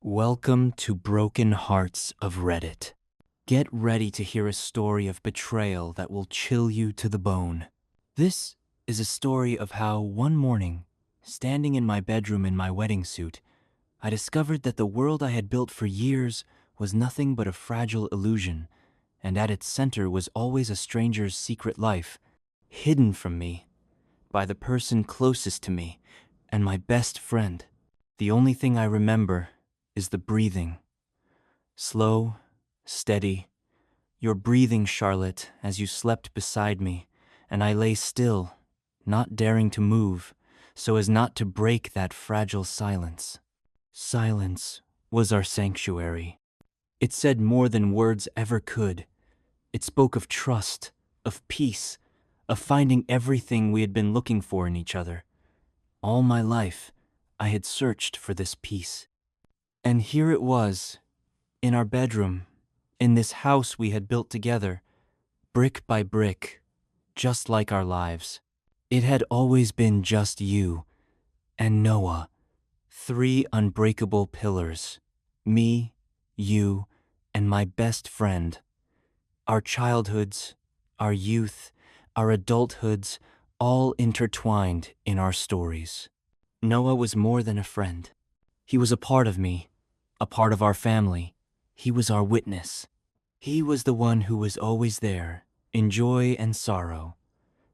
Welcome to Broken Hearts of Reddit. Get ready to hear a story of betrayal that will chill you to the bone. This is a story of how one morning, standing in my bedroom in my wedding suit, I discovered that the world I had built for years was nothing but a fragile illusion, and at its center was always a stranger's secret life, hidden from me by the person closest to me and my best friend. The only thing I remember is the breathing. Slow, steady. Your breathing, Charlotte, as you slept beside me, and I lay still, not daring to move, so as not to break that fragile silence. Silence was our sanctuary. It said more than words ever could. It spoke of trust, of peace, of finding everything we had been looking for in each other. All my life, I had searched for this peace. And here it was, in our bedroom, in this house we had built together, brick by brick, just like our lives. It had always been just you and Noah, three unbreakable pillars. Me, you, and my best friend. Our childhoods, our youth, our adulthoods, all intertwined in our stories. Noah was more than a friend. He was a part of me, a part of our family. He was our witness. He was the one who was always there, in joy and sorrow,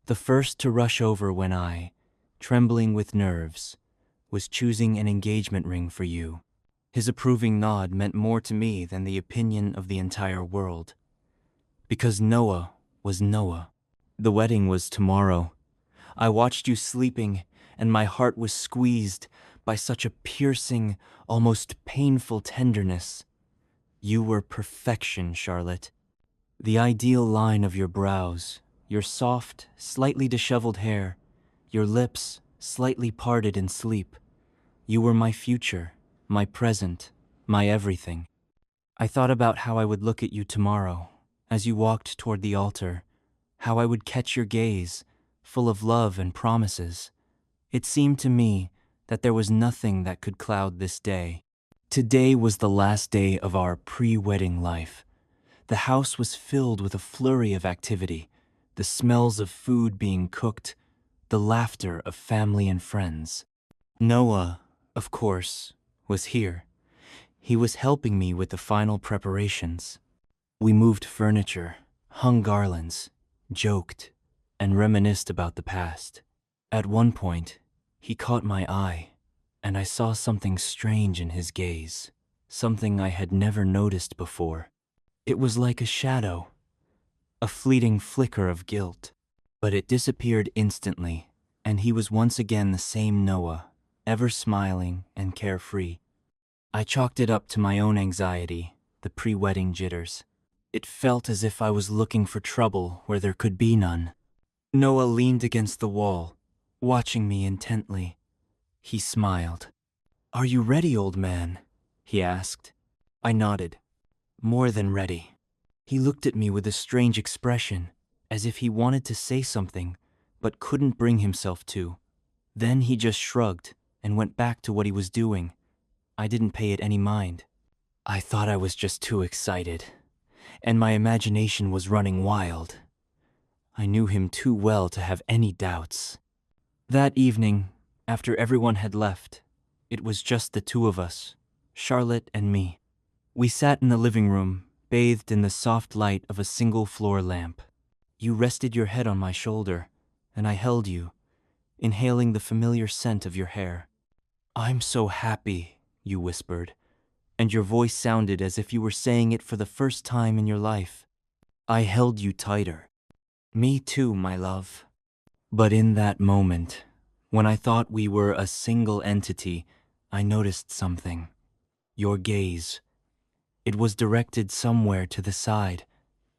the first to rush over when I, trembling with nerves, was choosing an engagement ring for you. His approving nod meant more to me than the opinion of the entire world. Because Noah was Noah. The wedding was tomorrow. I watched you sleeping, and my heart was squeezed by such a piercing, almost painful tenderness. You were perfection, Charlotte. The ideal line of your brows, your soft, slightly disheveled hair, your lips slightly parted in sleep. You were my future, my present, my everything. I thought about how I would look at you tomorrow, as you walked toward the altar, how I would catch your gaze, full of love and promises. It seemed to me that there was nothing that could cloud this day. Today was the last day of our pre-wedding life. The house was filled with a flurry of activity, the smells of food being cooked, the laughter of family and friends. Noah, of course, was here. He was helping me with the final preparations. We moved furniture, hung garlands, joked, and reminisced about the past. At one point, he caught my eye, and I saw something strange in his gaze, something I had never noticed before. It was like a shadow, a fleeting flicker of guilt, but it disappeared instantly, and he was once again the same Noah, ever smiling and carefree. I chalked it up to my own anxiety, the pre-wedding jitters. It felt as if I was looking for trouble where there could be none. Noah leaned against the wall, watching me intently. He smiled. "Are you ready, old man?" he asked. I nodded. More than ready. He looked at me with a strange expression, as if he wanted to say something, but couldn't bring himself to. Then he just shrugged and went back to what he was doing. I didn't pay it any mind. I thought I was just too excited, and my imagination was running wild. I knew him too well to have any doubts. That evening, after everyone had left, it was just the two of us, Charlotte and me. We sat in the living room, bathed in the soft light of a single-floor lamp. You rested your head on my shoulder, and I held you, inhaling the familiar scent of your hair. "I'm so happy," you whispered, and your voice sounded as if you were saying it for the first time in your life. I held you tighter. "Me too, my love." But in that moment, when I thought we were a single entity, I noticed something. Your gaze. It was directed somewhere to the side,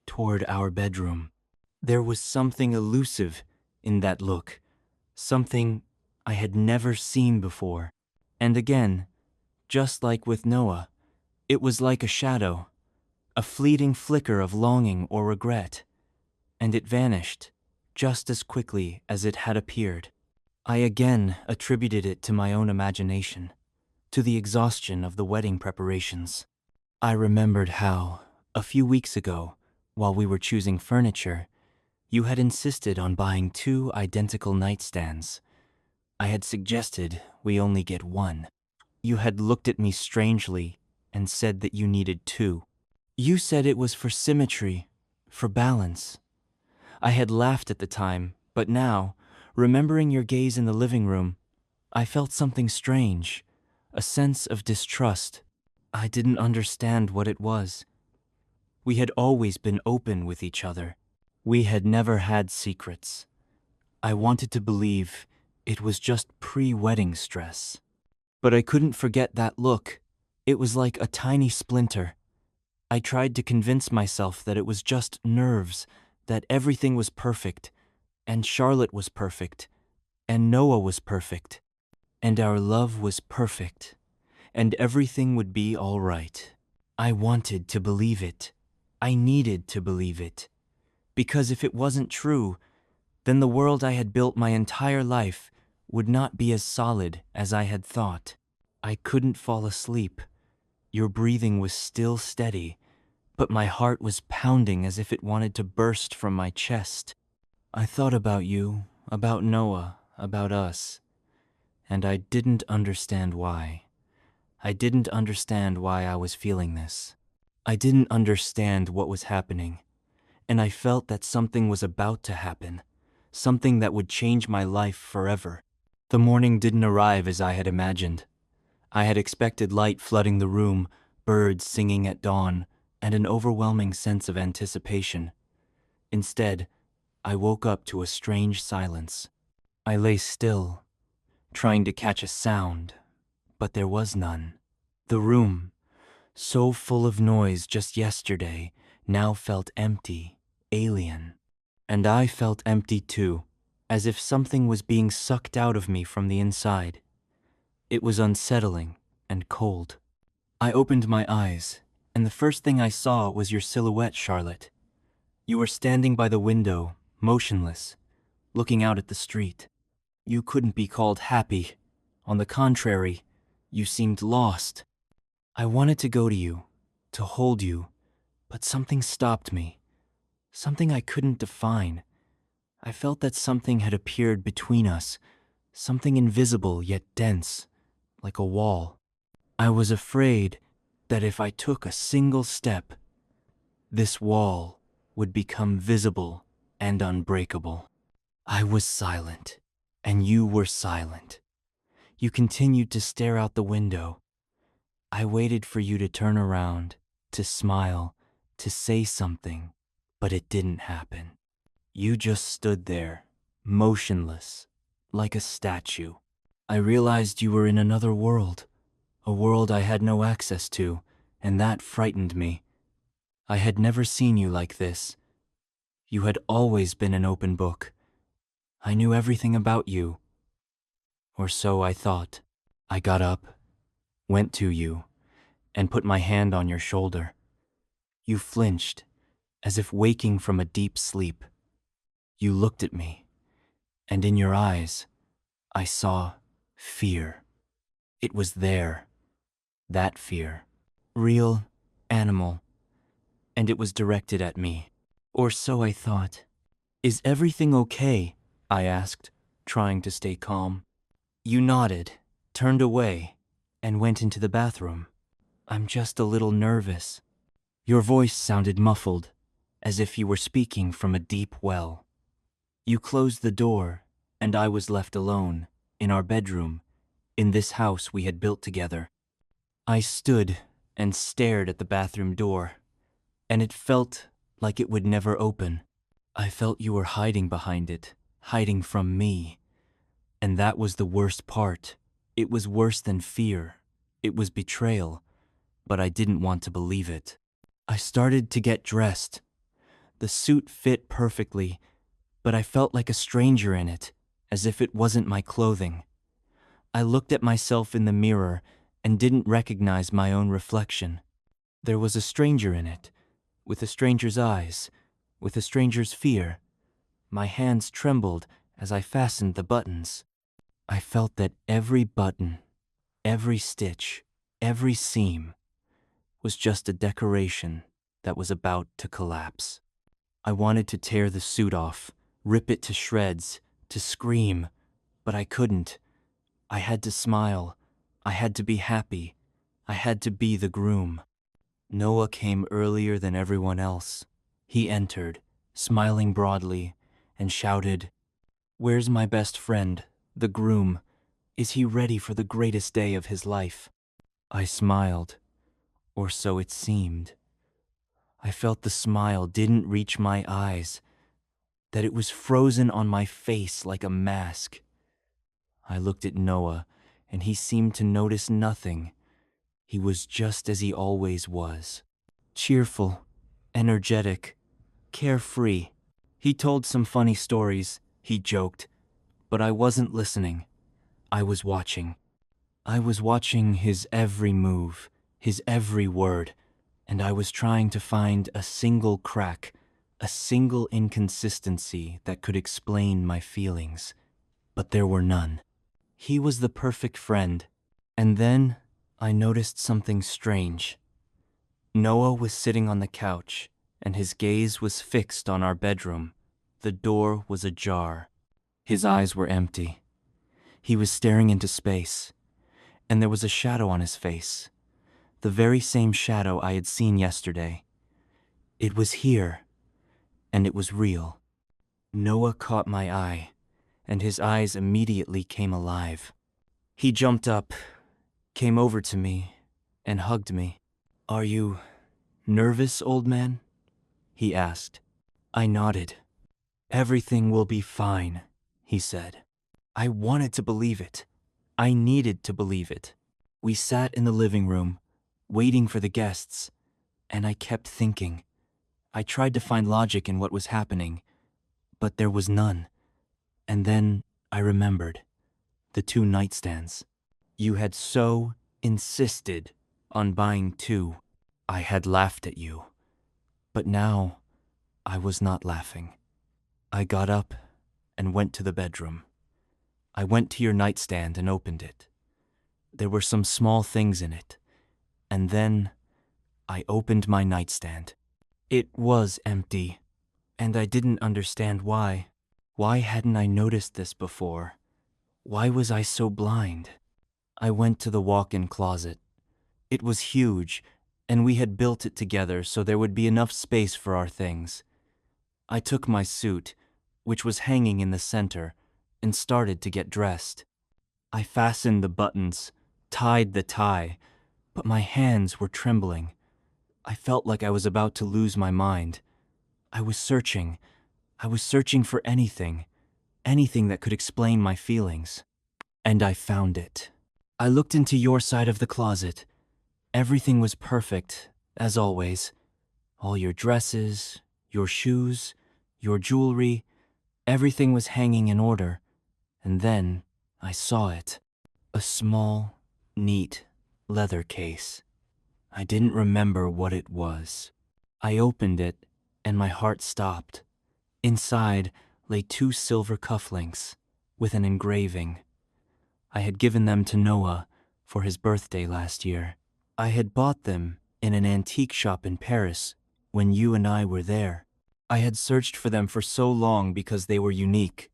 toward our bedroom. There was something elusive in that look, something I had never seen before. And again, just like with Noah, it was like a shadow, a fleeting flicker of longing or regret, and it vanished just as quickly as it had appeared. I again attributed it to my own imagination. to the exhaustion of the wedding preparations. I remembered how, a few weeks ago, while we were choosing furniture, you had insisted on buying two identical nightstands. I had suggested we only get one. You had looked at me strangely and said that you needed two. You said it was for symmetry, for balance. I had laughed at the time, but now, remembering your gaze in the living room, I felt something strange, a sense of distrust. I didn't understand what it was. We had always been open with each other. We had never had secrets. I wanted to believe it was just pre-wedding stress. But I couldn't forget that look. It was like a tiny splinter. I tried to convince myself that it was just nerves, that everything was perfect, and Charlotte was perfect, and Noah was perfect, and our love was perfect, and everything would be all right. I wanted to believe it. I needed to believe it. Because if it wasn't true, then the world I had built my entire life would not be as solid as I had thought. I couldn't fall asleep. Your breathing was still steady, but my heart was pounding as if it wanted to burst from my chest. I thought about you, about Noah, about us, and I didn't understand why. I didn't understand why I was feeling this. I didn't understand what was happening, and I felt that something was about to happen, something that would change my life forever. The morning didn't arrive as I had imagined. I had expected light flooding the room, birds singing at dawn, and an overwhelming sense of anticipation. Instead, I woke up to a strange silence. I lay still, trying to catch a sound, but there was none. The room, so full of noise just yesterday, now felt empty, alien. And I felt empty too, as if something was being sucked out of me from the inside. It was unsettling and cold. I opened my eyes, and the first thing I saw was your silhouette, Charlotte. You were standing by the window, motionless, looking out at the street. You couldn't be called happy. On the contrary, you seemed lost. I wanted to go to you, to hold you, but something stopped me. Something I couldn't define. I felt that something had appeared between us, something invisible yet dense, like a wall. I was afraid that if I took a single step, this wall would become visible and unbreakable. I was silent, and you were silent. You continued to stare out the window. I waited for you to turn around, to smile, to say something, but it didn't happen. You just stood there, motionless, like a statue. I realized you were in another world, a world I had no access to, and that frightened me. I had never seen you like this. You had always been an open book. I knew everything about you. Or so I thought. I got up, went to you, and put my hand on your shoulder. You flinched, as if waking from a deep sleep. You looked at me, and in your eyes, I saw fear. It was there, that fear. Real, animal, and it was directed at me. Or so I thought. Is everything okay? I asked, trying to stay calm. You nodded, turned away, and went into the bathroom. I'm just a little nervous. Your voice sounded muffled, as if you were speaking from a deep well. You closed the door, and I was left alone, in our bedroom, in this house we had built together. I stood and stared at the bathroom door, and it felt like it would never open. I felt you were hiding behind it, hiding from me. And that was the worst part. It was worse than fear. It was betrayal, but I didn't want to believe it. I started to get dressed. The suit fit perfectly, but I felt like a stranger in it, as if it wasn't my clothing. I looked at myself in the mirror and didn't recognize my own reflection. There was a stranger in it, with a stranger's eyes, with a stranger's fear. My hands trembled as I fastened the buttons. I felt that every button, Every stitch, every seam was just a decoration that was about to collapse. I wanted to tear the suit off, rip it to shreds, to scream, but I couldn't. I had to smile. I had to be happy. I had to be the groom. Noah came earlier than everyone else. He entered, smiling broadly, and shouted, "Where's my best friend, the groom? Is he ready for the greatest day of his life?" I smiled, or so it seemed. I felt the smile didn't reach my eyes, that it was frozen on my face like a mask. I looked at Noah, and he seemed to notice nothing. He was just as he always was. Cheerful, energetic, carefree. He told some funny stories, he joked, but I wasn't listening. I was watching. I was watching his every move, his every word, and I was trying to find a single crack, a single inconsistency that could explain my feelings. But there were none. He was the perfect friend. And then I noticed something strange. Noah was sitting on the couch, and his gaze was fixed on our bedroom. The door was ajar. His eyes were empty. He was staring into space, and there was a shadow on his face, the very same shadow I had seen yesterday. It was here, and it was real. Noah caught my eye, and his eyes immediately came alive. He jumped up, came over to me, and hugged me. "Are you nervous, old man?" he asked. I nodded. "Everything will be fine," he said. I wanted to believe it. I needed to believe it. We sat in the living room, waiting for the guests, and I kept thinking. I tried to find logic in what was happening, but there was none. And then I remembered the 2 nightstands. You had so insisted on buying 2. I had laughed at you. But now I was not laughing. I got up and went to the bedroom. I went to your nightstand and opened it. There were some small things in it. And then I opened my nightstand. It was empty, and I didn't understand why. Why hadn't I noticed this before? Why was I so blind? I went to the walk-in closet. It was huge, and we had built it together so there would be enough space for our things. I took my suit, which was hanging in the center, and started to get dressed. I fastened the buttons, tied the tie, but my hands were trembling. I felt like I was about to lose my mind. I was searching for anything that could explain my feelings. And I found it. I looked into your side of the closet. Everything was perfect, as always. All your dresses, your shoes, your jewelry, everything was hanging in order. And then I saw it. A small, neat leather case. I didn't remember what it was. I opened it, and my heart stopped. Inside lay 2 silver cufflinks with an engraving. I had given them to Noah for his birthday last year. I had bought them in an antique shop in Paris when you and I were there. I had searched for them for so long because they were unique.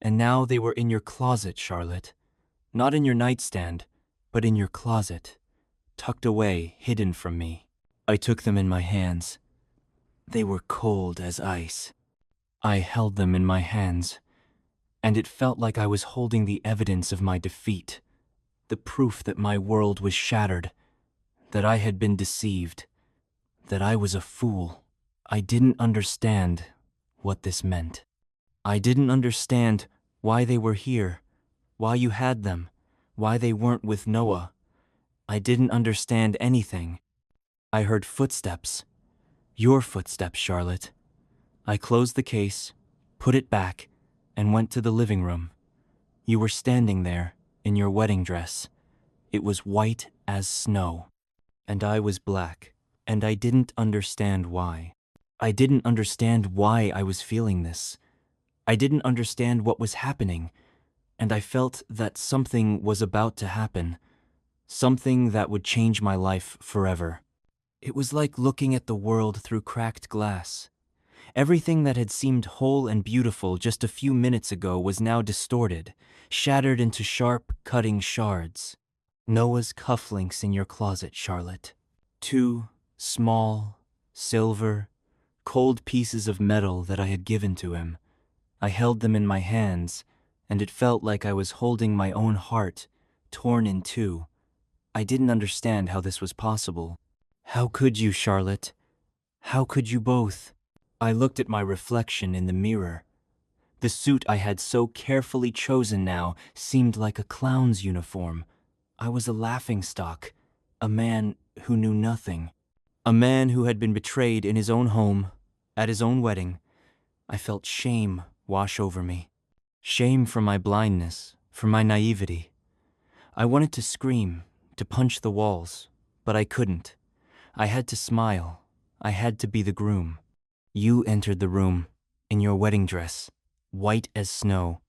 And now they were in your closet, Charlotte. Not in your nightstand, but in your closet, tucked away, hidden from me. I took them in my hands. They were cold as ice. I held them in my hands, and it felt like I was holding the evidence of my defeat, the proof that my world was shattered, that I had been deceived, that I was a fool. I didn't understand what this meant. I didn't understand why they were here, why you had them, why they weren't with Noah. I didn't understand anything. I heard footsteps. Your footsteps, Charlotte. I closed the case, put it back, and went to the living room. You were standing there in your wedding dress. It was white as snow, and I was black, and I didn't understand why. I didn't understand why I was feeling this. I didn't understand what was happening, and I felt that something was about to happen, something that would change my life forever. It was like looking at the world through cracked glass. Everything that had seemed whole and beautiful just a few minutes ago was now distorted, shattered into sharp, cutting shards. Noah's cufflinks in your closet, Charlotte. Two small, silver, cold pieces of metal that I had given to him. I held them in my hands, and it felt like I was holding my own heart, torn in two. I didn't understand how this was possible. How could you, Charlotte? How could you both? I looked at my reflection in the mirror. The suit I had so carefully chosen now seemed like a clown's uniform. I was a laughingstock, a man who knew nothing. A man who had been betrayed in his own home, at his own wedding. I felt shame wash over me. Shame for my blindness, for my naivety. I wanted to scream, to punch the walls, but I couldn't. I had to smile. I had to be the groom. You entered the room, in your wedding dress, white as snow.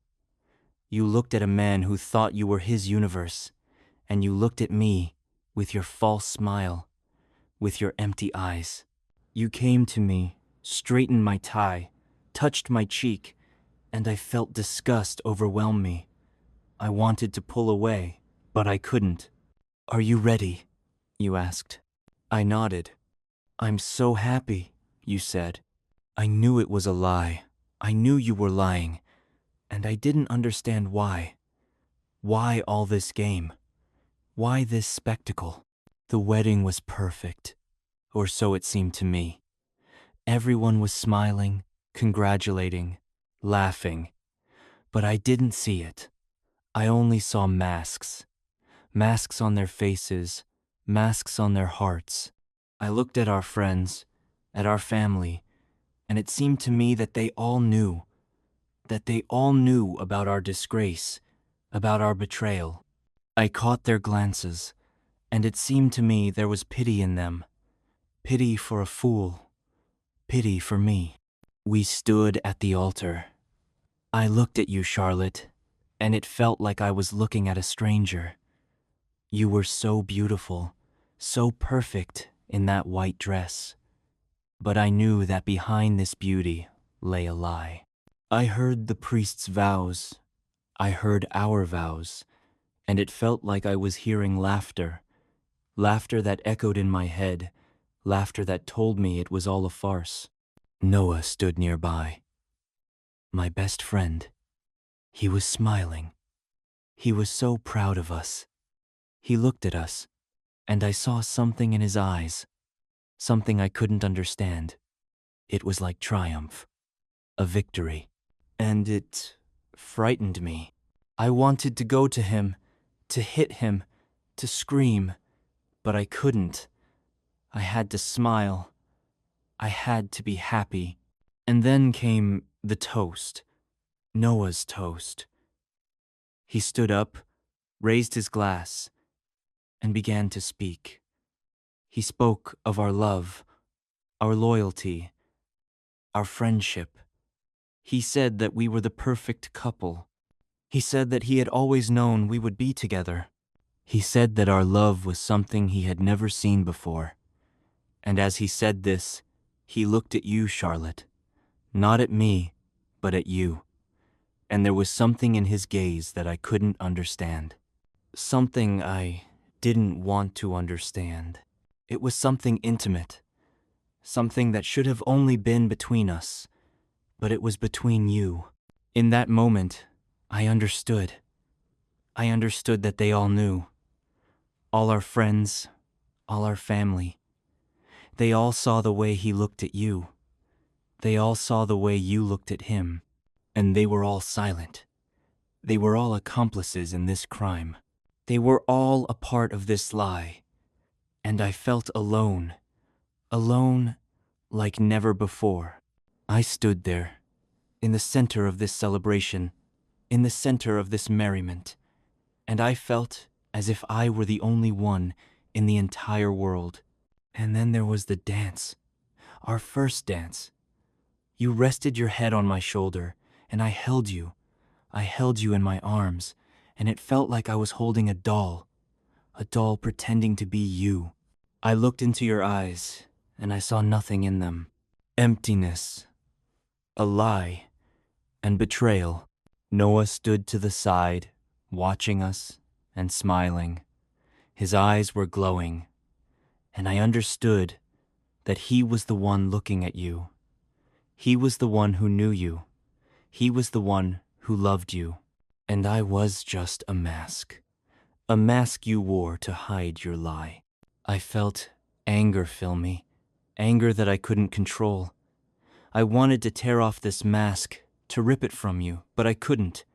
You looked at a man who thought you were his universe, and you looked at me with your false smile, with your empty eyes. You came to me, straightened my tie, touched my cheek, and I felt disgust overwhelm me. I wanted to pull away, but I couldn't. Are you ready? You asked. I nodded. I'm so happy, you said. I knew it was a lie. I knew you were lying, and I didn't understand why. Why all this game? Why this spectacle? The wedding was perfect, or so it seemed to me. Everyone was smiling, congratulating, laughing, but I didn't see it. I only saw masks. Masks on their faces, masks on their hearts. I looked at our friends, at our family, and it seemed to me that they all knew about our disgrace, about our betrayal. I caught their glances, and it seemed to me there was pity in them. Pity for a fool. Pity for me. We stood at the altar. I looked at you, Charlotte, and it felt like I was looking at a stranger. You were so beautiful, so perfect in that white dress. But I knew that behind this beauty lay a lie. I heard the priest's vows. I heard our vows, and it felt like I was hearing laughter. Laughter that echoed in my head, laughter that told me it was all a farce. Noah stood nearby. My best friend. He was smiling. He was so proud of us. He looked at us, and I saw something in his eyes, something I couldn't understand. It was like triumph, a victory, and it frightened me. I wanted to go to him, to hit him, to scream, but I couldn't. I had to smile. I had to be happy. And then came the toast, Noah's toast. He stood up, raised his glass, and began to speak. He spoke of our love, our loyalty, our friendship. He said that we were the perfect couple. He said that he had always known we would be together. He said that our love was something he had never seen before. And as he said this, he looked at you, Charlotte. Not at me, but at you. And there was something in his gaze that I couldn't understand. Something I didn't want to understand. It was something intimate. Something that should have only been between us. But it was between you. In that moment, I understood. I understood that they all knew. All our friends, all our family. They all saw the way he looked at you. They all saw the way you looked at him. And they were all silent. They were all accomplices in this crime. They were all a part of this lie. And I felt alone. Alone like never before. I stood there, in the center of this celebration, in the center of this merriment, and I felt as if I were the only one in the entire world. And then there was the dance, our first dance. You rested your head on my shoulder, and I held you. I held you in my arms, and it felt like I was holding a doll, a doll pretending to be you. I looked into your eyes, and I saw nothing in them. Emptiness, a lie, and betrayal. Noah stood to the side, watching us and smiling. His eyes were glowing, and I understood that he was the one looking at you. He was the one who knew you. He was the one who loved you. And I was just a mask you wore to hide your lie. I felt anger fill me, anger that I couldn't control. I wanted to tear off this mask, to rip it from you, but I couldn't.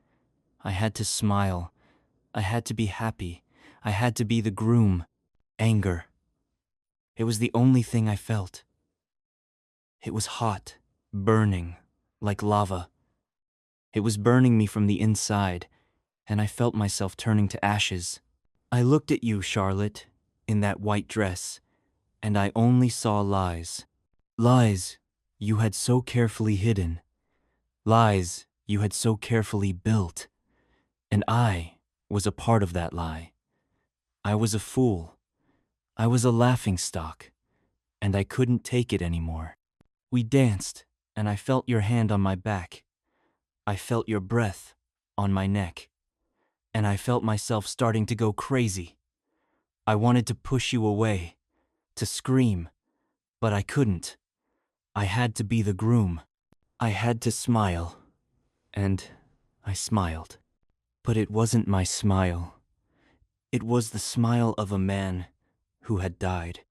I had to smile. I had to be happy. I had to be the groom. Anger. It was the only thing I felt. It was hot, burning, like lava. It was burning me from the inside, and I felt myself turning to ashes. I looked at you, Charlotte, in that white dress, and I only saw lies. Lies you had so carefully hidden. Lies you had so carefully built. And I was a part of that lie. I was a fool. I was a laughingstock, and I couldn't take it anymore. We danced, and I felt your hand on my back. I felt your breath on my neck, and I felt myself starting to go crazy. I wanted to push you away, to scream, but I couldn't. I had to be the groom. I had to smile, and I smiled. But it wasn't my smile. It was the smile of a man who had died.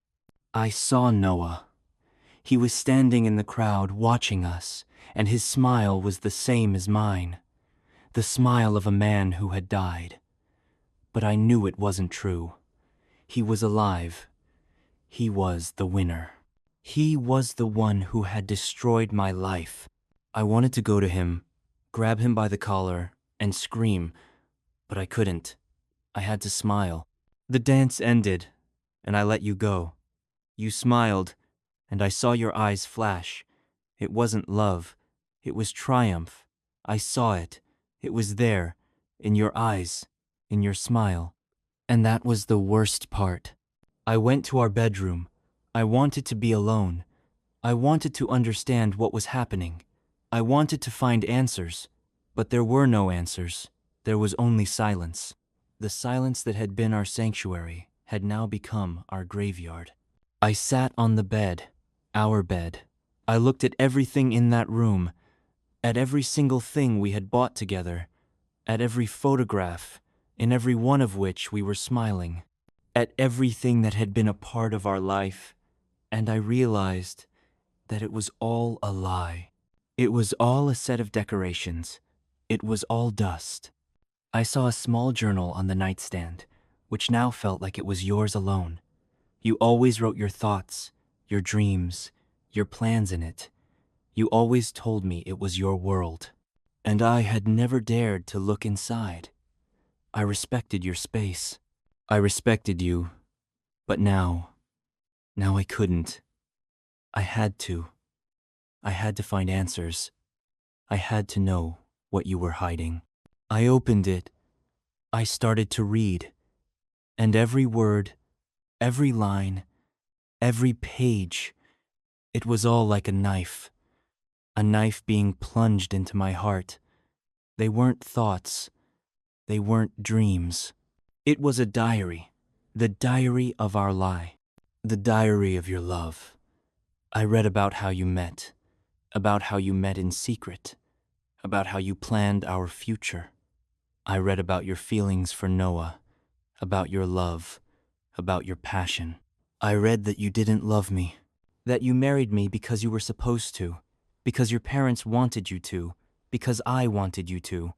I saw Noah. He was standing in the crowd watching us, and his smile was the same as mine. The smile of a man who had died. But I knew it wasn't true. He was alive. He was the winner. He was the one who had destroyed my life. I wanted to go to him, grab him by the collar, and scream, but I couldn't. I had to smile. The dance ended, and I let you go. You smiled, and I saw your eyes flash. It wasn't love. It was triumph. I saw it. It was there, in your eyes, in your smile. And that was the worst part. I went to our bedroom. I wanted to be alone. I wanted to understand what was happening. I wanted to find answers, but there were no answers. There was only silence. The silence that had been our sanctuary had now become our graveyard. I sat on the bed, our bed. I looked at everything in that room, at every single thing we had bought together, at every photograph, in every one of which we were smiling, at everything that had been a part of our life, and I realized that it was all a lie. It was all a set of decorations. It was all dust. I saw a small journal on the nightstand, which now felt like it was yours alone. You always wrote your thoughts, your dreams, your plans in it. You always told me it was your world. And I had never dared to look inside. I respected your space. I respected you, but now I couldn't. I had to. I had to find answers. I had to know what you were hiding. I opened it. I started to read. And every word, every line, every page, it was all like a knife being plunged into my heart. They weren't thoughts. They weren't dreams. It was a diary, the diary of our lie, the diary of your love. I read about how you met in secret, about how you planned our future. I read about your feelings for Noah, about your love, about your passion. I read that you didn't love me, that you married me because you were supposed to, because your parents wanted you to, because I wanted you to.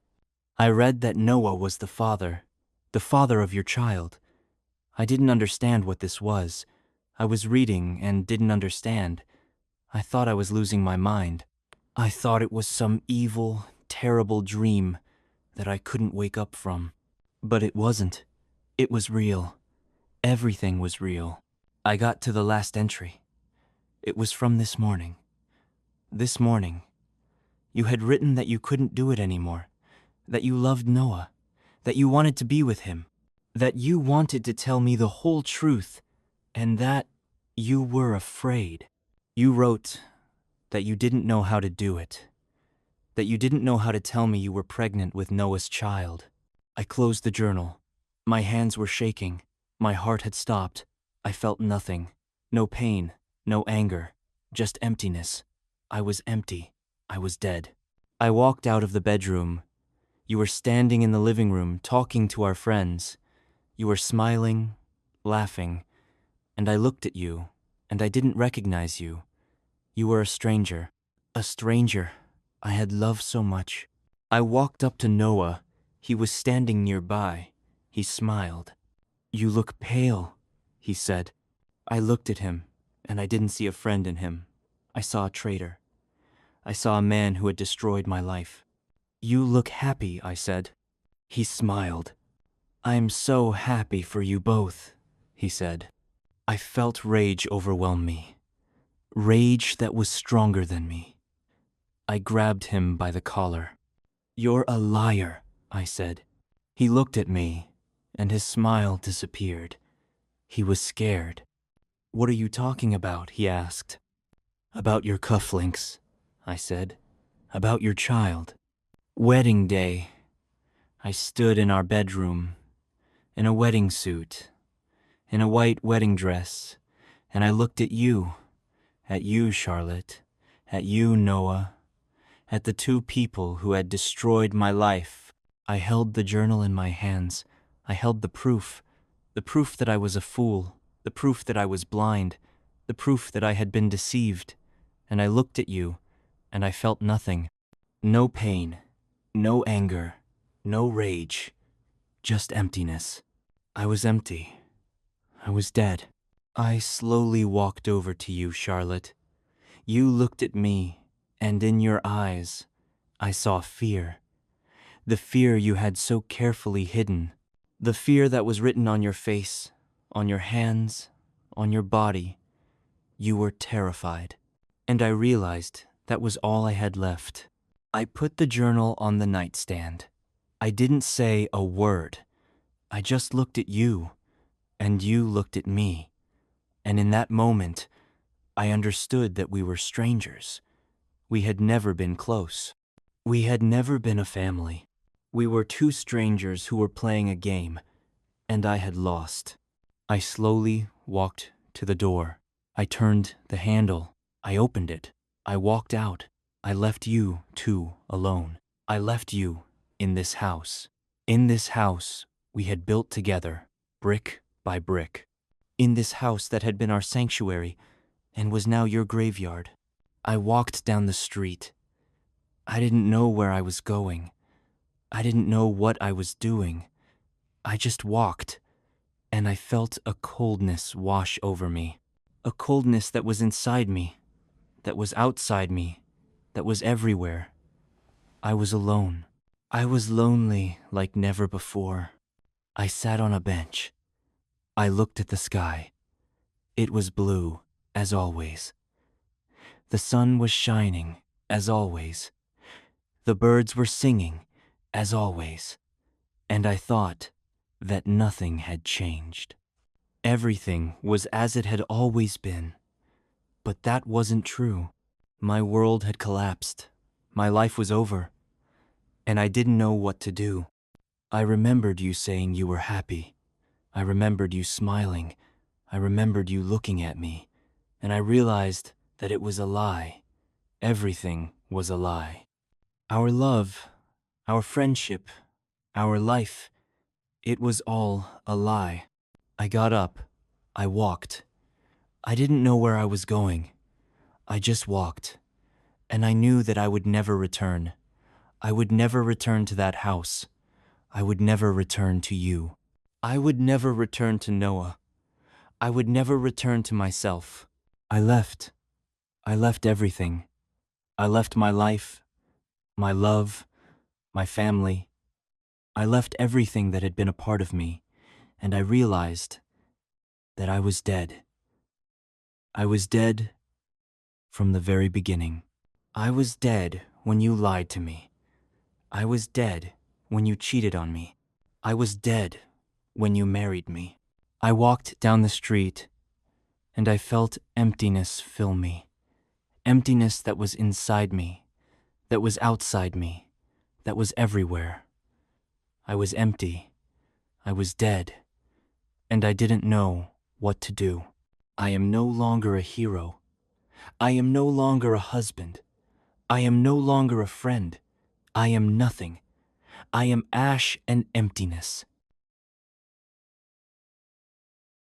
I read that Noah was the father of your child. I didn't understand what this was. I was reading and didn't understand. I thought I was losing my mind. I thought it was some evil, terrible dream that I couldn't wake up from. But it wasn't. It was real. Everything was real. I got to the last entry. It was from this morning. This morning. You had written that you couldn't do it anymore, that you loved Noah, that you wanted to be with him. that you wanted to tell me the whole truth, and that you were afraid. You wrote that you didn't know how to do it, that you didn't know how to tell me you were pregnant with Noah's child. I closed the journal. My hands were shaking. My heart had stopped. I felt nothing. No pain, no anger, just emptiness. I was empty. I was dead. I walked out of the bedroom. You were standing in the living room, talking to our friends. You were smiling, laughing, and I looked at you, and I didn't recognize you. You were a stranger. A stranger I had loved so much. I walked up to Noah. He was standing nearby. He smiled. "You look pale," he said. I looked at him, and I didn't see a friend in him. I saw a traitor. I saw a man who had destroyed my life. "You look happy," I said. He smiled. "I'm so happy for you both," he said. I felt rage overwhelm me. Rage that was stronger than me. I grabbed him by the collar. "You're a liar," I said. He looked at me, and his smile disappeared. He was scared. "What are you talking about?" he asked. "About your cufflinks," I said. "About your child." Wedding day. I stood in our bedroom, in a wedding suit, in a white wedding dress, and I looked at you, Charlotte, at you, Noah, at the two people who had destroyed my life. I held the journal in my hands. I held the proof that I was a fool, the proof that I was blind, the proof that I had been deceived. And I looked at you, and I felt nothing. No pain, no anger, no rage, just emptiness. I was empty. I was dead. I slowly walked over to you, Charlotte. You looked at me, and in your eyes, I saw fear. The fear you had so carefully hidden. The fear that was written on your face, on your hands, on your body. You were terrified. And I realized that was all I had left. I put the journal on the nightstand. I didn't say a word. I just looked at you, and you looked at me. And in that moment, I understood that we were strangers. We had never been close. We had never been a family. We were two strangers who were playing a game, and I had lost. I slowly walked to the door. I turned the handle. I opened it. I walked out. I left you two alone. I left you in this house. In this house we had built together, brick by brick. In this house that had been our sanctuary and was now your graveyard. I walked down the street. I didn't know where I was going. I didn't know what I was doing. I just walked, and I felt a coldness wash over me. A coldness that was inside me, that was outside me, that was everywhere. I was alone. I was lonely like never before. I sat on a bench. I looked at the sky. It was blue, as always. The sun was shining, as always. The birds were singing, as always. And I thought that nothing had changed. Everything was as it had always been. But that wasn't true. My world had collapsed. My life was over. And I didn't know what to do. I remembered you saying you were happy. I remembered you smiling. I remembered you looking at me. And I realized that it was a lie. Everything was a lie. Our love, our friendship, our life, it was all a lie. I got up. I walked. I didn't know where I was going. I just walked. And I knew that I would never return. I would never return to that house. I would never return to you. I would never return to Noah. I would never return to myself. I left. I left everything. I left my life, my love, my family. I left everything that had been a part of me, and I realized that I was dead. I was dead from the very beginning. I was dead when you lied to me. I was dead when you cheated on me. I was dead when you married me. I walked down the street, and I felt emptiness fill me. Emptiness that was inside me, that was outside me, that was everywhere. I was empty. I was dead. And I didn't know what to do. I am no longer a hero. I am no longer a husband. I am no longer a friend. I am nothing. I am ash and emptiness.